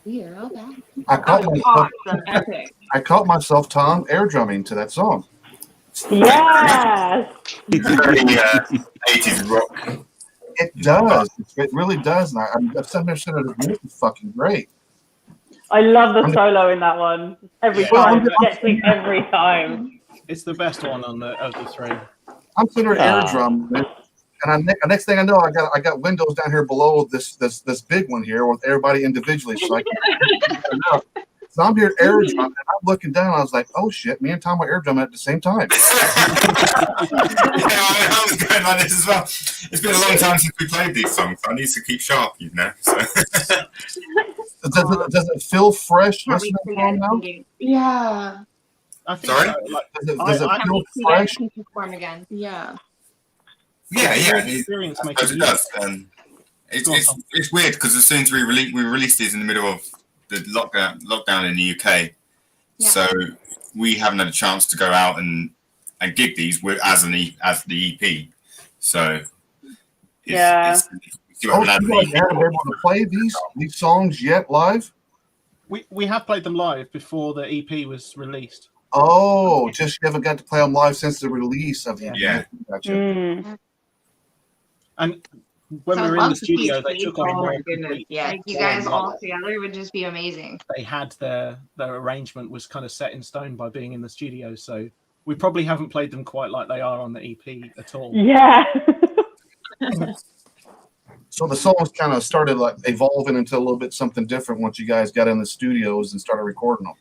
We're all back. I caught myself. Awesome, epic. I caught myself, Tom, air drumming to that song. Yes. Very 80s rock. It does. It really does. And I've sitting there saying it is fucking great. I love the solo in that one. Every Yeah. time, it gets me every time. It's the best one of the three. I'm sitting there air drum, and next thing I know, I got windows down here below this big one here with everybody individually. So I can't. So I'm here air drumming, and I'm looking down. I was like, "Oh shit!" Me and Tom were air drumming at the same time. I was going like this as well. It's been a long time since we played these songs. So I need to keep sharp, you know. So. Does it feel fresh listening to them now? Yeah. I think Sorry? so. Like, Does it I feel You guys fresh? can perform again. Yeah. Yeah. experience I makes suppose it it does. It's weird because as soon as we released these in the middle of the lockdown in the UK, Yeah. so we haven't had a chance to go out and gig these as the EP. So Yeah. you Oh, haven't had you an guys EP. haven't been able to play these songs yet live? we have played them live before the EP was released. Oh, just you haven't got to play them live since the release of the Yeah. Gotcha. Mm. And when So we were I'd in love the to see studio, it they took on Oh more my goodness, complete yeah. Like you guys form. all together would just be amazing. They had their arrangement was kind of set in stone by being in the studio, so we probably haven't played them quite like they are on the EP at all. Yeah. So the songs kind of started like evolving into a little bit something different once you guys got in the studios and started recording them.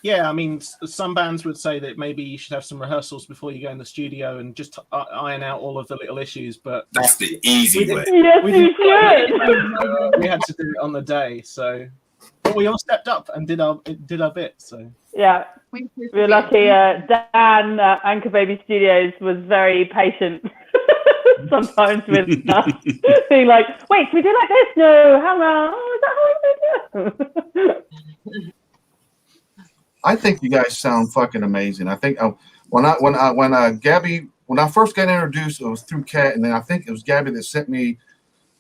Yeah, I mean, some bands would say that maybe you should have some rehearsals before you go in the studio and just iron out all of the little issues. But That's the easy way. Yes, we you didn't should. we had to do it on the day. So, but we all stepped up and did our bit. So Yeah, we're lucky. Dan at Anchor Baby Studios was very patient sometimes with us, being like, "Wait, can we do it like this? No, hang on. Oh, is that how we do it?" I think you guys sound fucking amazing. I think when Gabby, when I first got introduced, it was through Kat, and then I think it was Gabby that sent me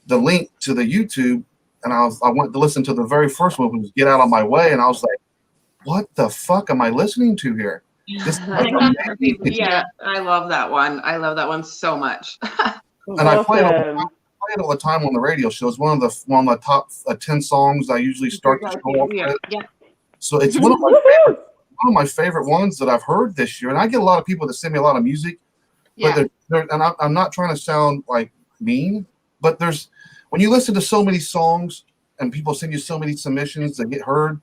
the link to the YouTube, and I went to listen to the very first one, which was "Get Out of My Way," and I was like, "What the fuck am I listening to here?" This is amazing. Yeah, I love that one. I love that one so much. And I play it Awesome. all the time on the radio show. It's one of the top 10 songs I usually start the show off Yeah, with. yeah. So it's one of my favorite ones that I've heard this year. And I get a lot of people that send me a lot of music, but Yeah. and I'm not trying to sound like mean, but when you listen to so many songs and people send you so many submissions that get heard,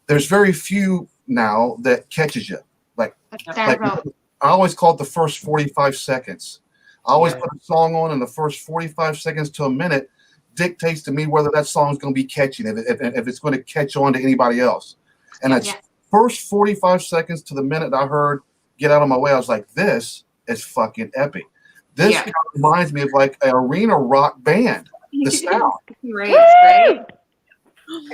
there's very few now that catches you. Like Stand out. I always call it the first 45 seconds. I always put a song on, and the first 45 seconds to a minute dictates to me whether that song is going to be catchy, if it's going to catch on to anybody else. And it's first 45 seconds to the minute I heard "Get Out of My Way," I was like, "This is fucking epic." This kind of reminds me of like an arena rock band. The sound. Great, right?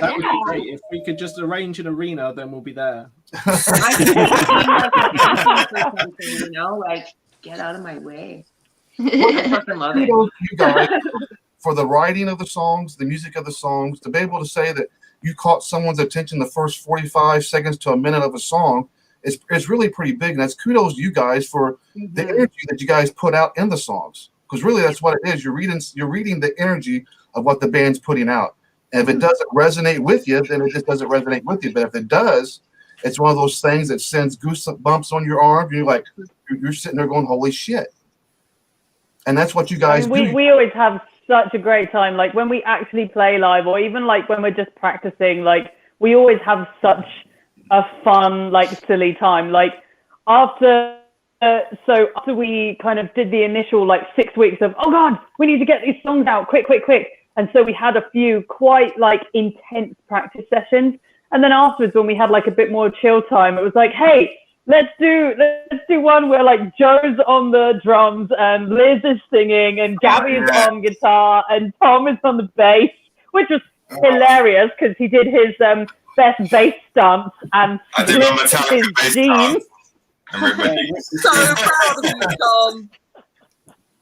that would be great. If we could just arrange an arena, then we'll be there. I could just for something, you know, like get out of my way. I fucking love it. Kudos to you guys for the writing of the songs, the music of the songs, to be able to say that you caught someone's attention the first 45 seconds to a minute of a song is really pretty big. And that's kudos to you guys for the energy that you guys put out in the songs. Because really that's what it is. You're reading the energy of what the band's putting out. And if it doesn't resonate with you, then it just doesn't resonate with you. But if it does, it's one of those things that sends goosebumps on your arm. You're sitting there going, "Holy shit." And that's what you guys do. We always have such a great time. Like when we actually play live, or even like when we're just practicing, like we always have such a fun, like silly time. Like after we kind of did the initial like 6 weeks of, oh God, we need to get these songs out quick. And so we had a few quite like intense practice sessions. And then afterwards, when we had like a bit more chill time, it was like, hey, let's do one where like Joe's on the drums and Liz is singing and Gabby is on guitar and Tom is on the bass, which was hilarious because he did his best bass stance and I did my split Metallica his bass jeans. So proud of you, Tom.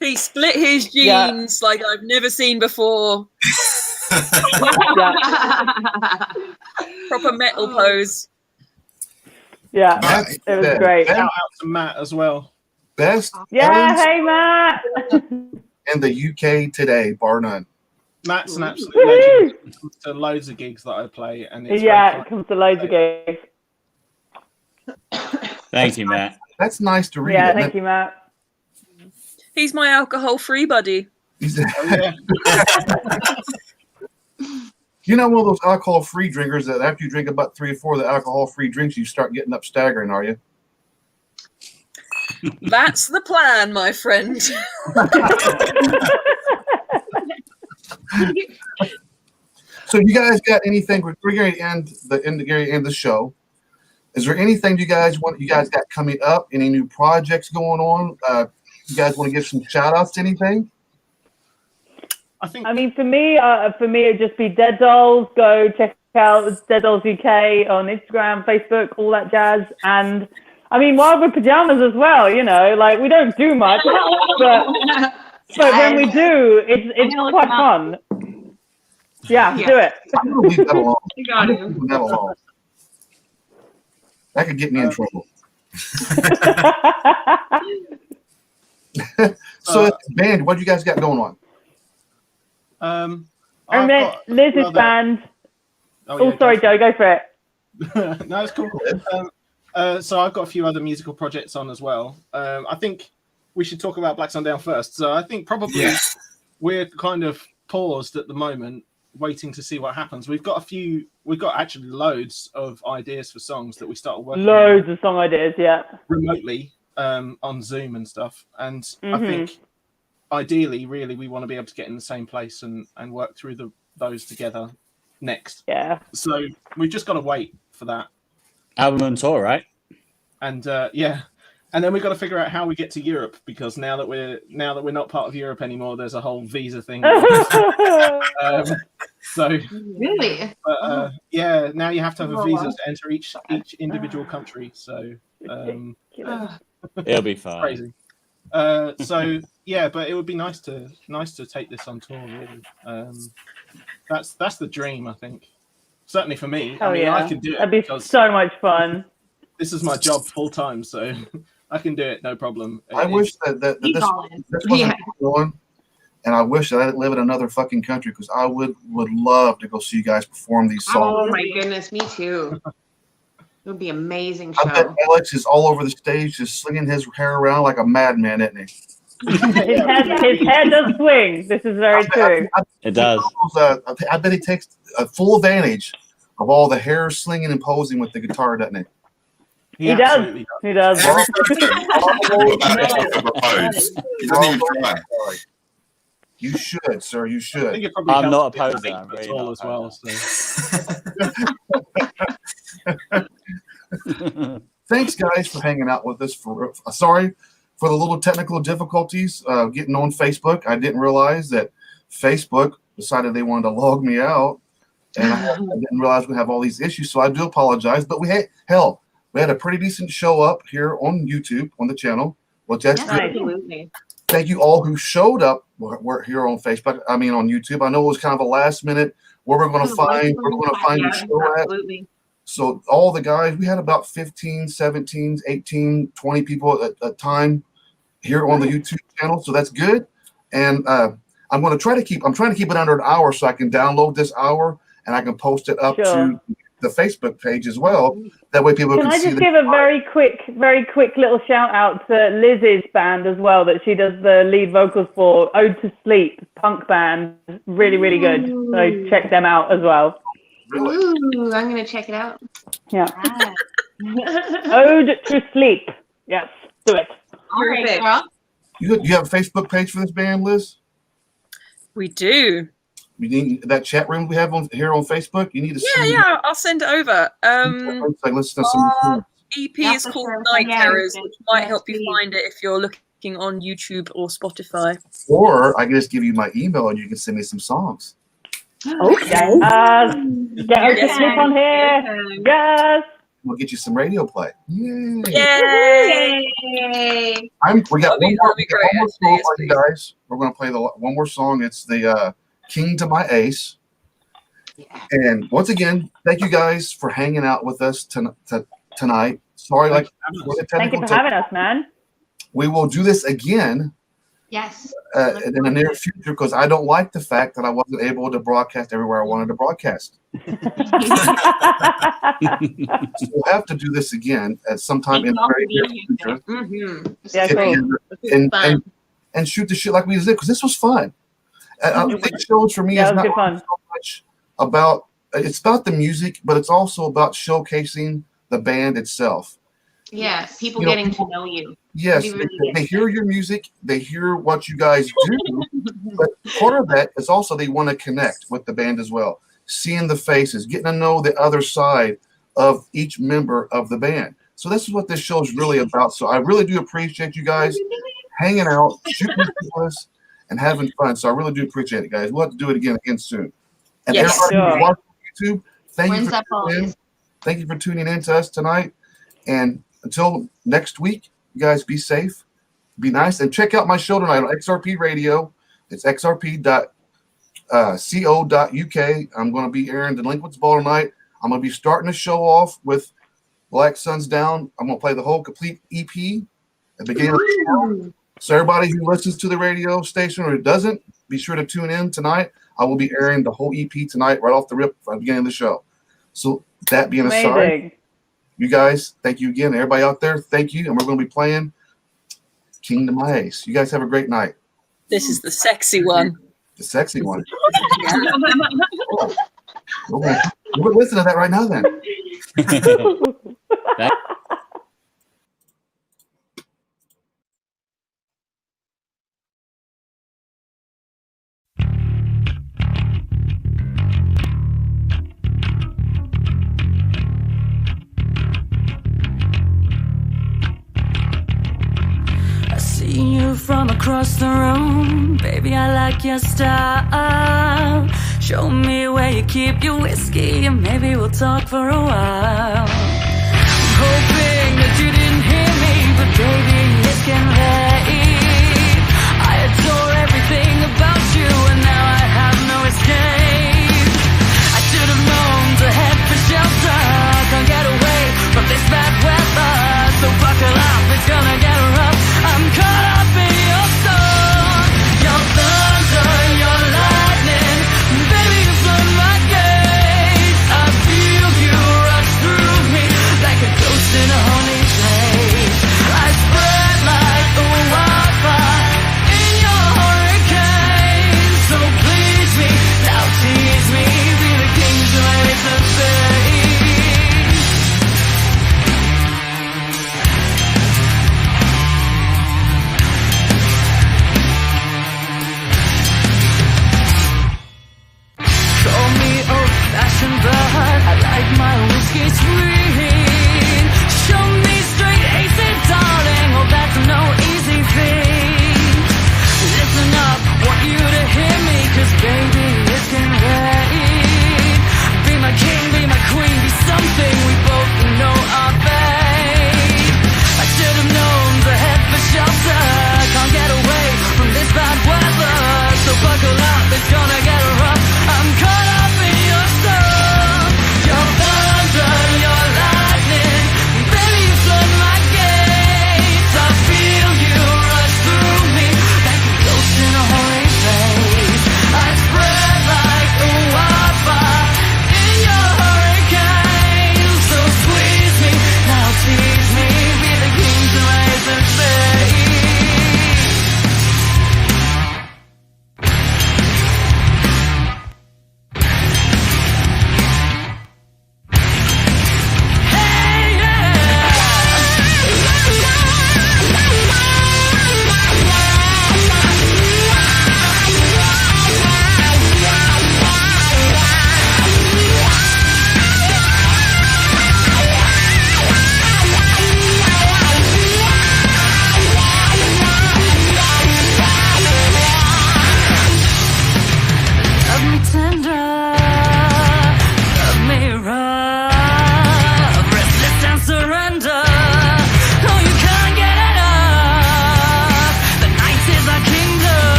He split his jeans like I've never seen before. Proper metal pose. Yeah, Matt, it was great. Shout out to Matt as well. Best Yeah, Evans hey Matt. in the UK today, bar none. Matt's an absolute Woohoo! legend. He comes to loads of gigs that I play, and it's Yeah, very it comes to loads of gigs. Thank you, Matt. That's nice to read. Yeah, isn't thank you, Matt. He's my alcohol-free buddy. He's- Oh, yeah. You're not one of those alcohol-free drinkers that after you drink about 3 or 4 of the alcohol-free drinks, you start getting up staggering, are you? That's the plan, my friend. So you guys got anything? We're going to end the show. Is there anything you guys got coming up? Any new projects going on? You guys want to give some shout outs to anything? I mean, for me, it'd just be Dead Dolls. Go check out Dead Dolls UK on Instagram, Facebook, all that jazz. And I mean, Wild with Pajamas as well. You know, like we don't do much, but when we do, it's quite fun. Yeah, do it. I'm going to leave that alone. You got it. Leave that alone. That could get me in trouble. So, band, what you guys got going on? I meant Liz's band. Oh, sorry, Joe, go for it. No, it's cool. So I've got a few other musical projects on as well. I think we should talk about Black Sundown first. So I think probably we're kind of paused at the moment, waiting to see what happens. We've got actually loads of ideas for songs that we started working Loads of song ideas, yeah. remotely on Zoom and stuff. And I think ideally, really, we want to be able to get in the same place and work through those together next. Yeah. So we've just got to wait for that. Album on tour, right? And and then we've got to figure out how we get to Europe, because now that we're not part of Europe anymore, there's a whole visa thing. So Really? yeah, now you have to have a visa to enter each individual country. So It'll be fine. crazy. So yeah, but it would be nice to take this on tour. Really, that's the dream, I think. Certainly for me. Oh, I mean, yeah. I can do it. That'd be because so much fun. this is my job full time, so I can do it, no problem. I wish that this wasn't going on, and I wish that I didn't live in another fucking country, because I would love to go see you guys perform these songs. Oh my goodness, me too. It would be an amazing I bet show. Alex is all over the stage just slinging his hair around like a madman, isn't he? His head does swing. This is very true. It does. I bet he takes a full advantage of all the hair slinging and posing with the guitar, doesn't he? He does. He does. He doesn't even try. You should, sir. You I should. think it probably I'm not helps opposed to that. I'm with really all not as well. So. Thanks, guys, for hanging out with us. Sorry for the little technical difficulties getting on Facebook. I didn't realize that Facebook decided they wanted to log me out, and I didn't realize we have all these issues. So I do apologize. But we had a pretty decent show up here on YouTube on the channel. Well, that's good. Absolutely. Thank you all who showed up. We're here on Facebook. I mean, on YouTube. I know it was kind of a last minute where we're going to find the show at. Absolutely. So all the guys, we had about 15, 17, 18, 20 people at a time here on the YouTube channel. So that's good. And I'm trying to keep it under an hour so I can download this hour and I can post it up to the Facebook page as well. That way people can see. Can I just give a very quick little shout out to Liz's band as well, that she does the lead vocals for, Ode to Sleep, punk band. Really, really good. So check them out as well. Really? Ooh, I'm gonna check it out. Yeah. Ah. Ode to Sleep. Yes, do it. All right, girl. You have a Facebook page for this band, Liz? We do. You need that chat room we have here on Facebook. You need to send Yeah, I'll send it over. like, listen to some. EP is called Night Terrors, which might help you find it if you're looking on YouTube or Spotify. Or I can just give you my email and you can send me some songs. Okay. Get Ode to Sleep on here. Yes. We'll get you some radio play. Yay! Yay! Yay! We got one more that'd be great, song for you guys. We're going to play one more song. It's the King to My Ace. And once again, thank you guys for hanging out with us tonight. Sorry, like for the Thank you technical for having us, man. we will do this again Yes. in the near future because I don't like the fact that I wasn't able to broadcast everywhere I wanted to broadcast. So we'll have to do this again at some time in the very near future. Mm-hmm. Yeah, cool. And shoot the shit like we did because this was fun. Big shows for me Yeah, is it was not good fun. so much about it's about the music, but it's also about showcasing the band itself. Yeah, people You know, getting to know you. Yes, We really they hear your music, they hear what you guys do, but part of that is also they want to connect with the band as well, seeing the faces, getting to know the other side of each member of the band. So this is what this show is really about. So I really do appreciate you guys hanging out, shooting with us, and having fun. So I really do appreciate it, guys. We'll have to do it again soon. And Yes. everybody who's Sure. watching YouTube, thank you When's for that tuning in. always? Thank you for tuning in to us tonight. And until next week, you guys be safe, be nice, and check out my show tonight on XRP Radio. It's xrp.co.uk. I'm going to be airing Delinquents Ball tonight. I'm going to be starting the show off with Black Suns Down. I'm going to play the whole complete EP at the beginning of the show. So everybody who listens to the radio station or who doesn't, be sure to tune in tonight. I will be airing the whole EP tonight right off the rip at the beginning of the show. So that being aside, Amazing. you guys, thank you again. Everybody out there, thank you. And we're going to be playing Kingdom Ice. You guys have a great night. This is the sexy one. The sexy one. Okay. We're listening to that right now then. I see you from across the room. Baby, I like your style. Show me where you keep your whiskey, and maybe we'll talk for a while. I'm hoping that you